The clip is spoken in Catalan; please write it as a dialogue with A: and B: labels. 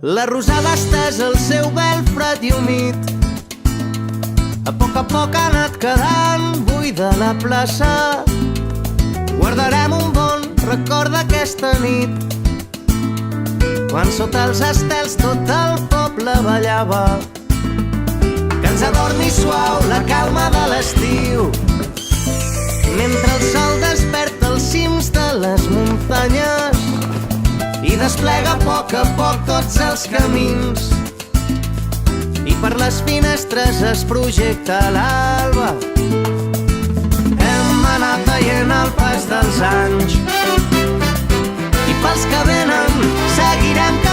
A: La rosada ha estès el seu vel fred i humit. A poc ha anat quedant buida la plaça. Guardarem un bon record d'aquesta nit, quan sota els estels tot el poble ballava. Que ens adormi suau la calma de l'estiu, mentre el sol desperta els cims de les muntanyes i desplega a poc tots els camins. I per les finestres es projecta l'alba. Hem anat veient el pas dels anys i pels que venen seguirem caminant.